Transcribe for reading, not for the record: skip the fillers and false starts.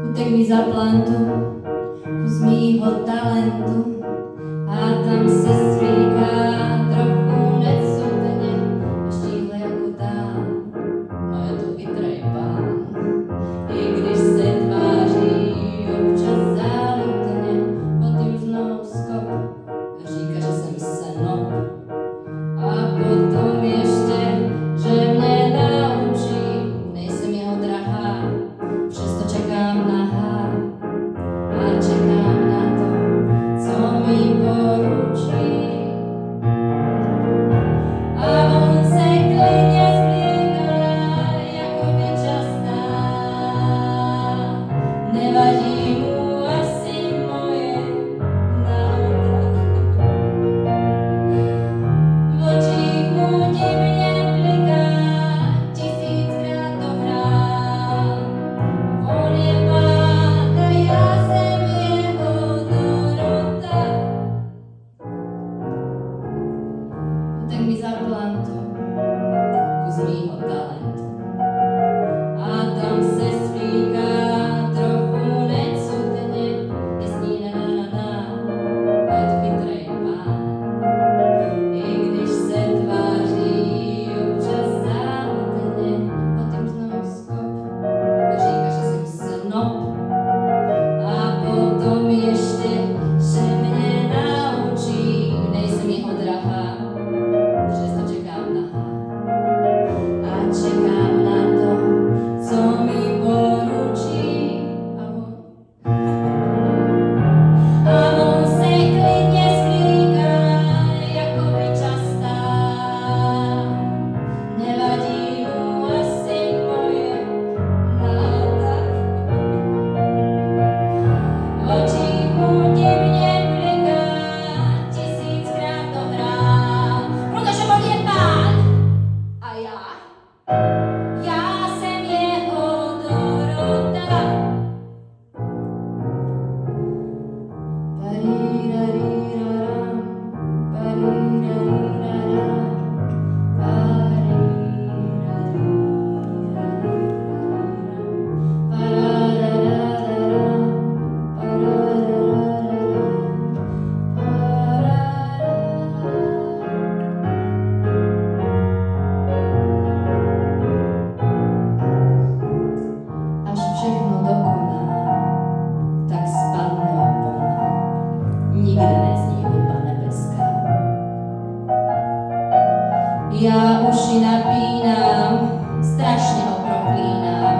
Utek mi za plantu, kus mýho talentu a tam si stříká trochu necudně a štíhle jako tam, no je tu i trejpán. I když se tváří občas záludně, boty už znovu skop a říká, že jsem senop. A potom ještě, že mě naučí, nejsem jeho drahá, přesto čekám nahá a čekám na to, co mi poručí. A on se klidně zblíká, jako by častá, nevadí mu asi moje nálada. V očích mu divně bliká, tisíckrát to hrál. On je pád a já jsem jeho Dorota. Utek mi za plantu, kus mýho talentu a tam se stříká trochu necudně, nesní na a je to chytrej pán. I když se tváří občas záludně, potom znovu skop a říká, že jsem snop. A potom ještě, že mě naučí, nejsem jeho drahá, přesto čekám nahá a čekám na to, co mi poručí. A on se klidně zblíká, jako by častá, nevadí mu asi moje nálada. V očích mu divně bliká, tisíckrát to hrál, protože on je pán a já jsem jeho Dorota. Parirariraram, parirariraram, parirariraram, parararararam, až všechno dokoná, tak spadne opona. Nikde nezní hudba nebeská. Já uši napínám, strašně ho proklínám,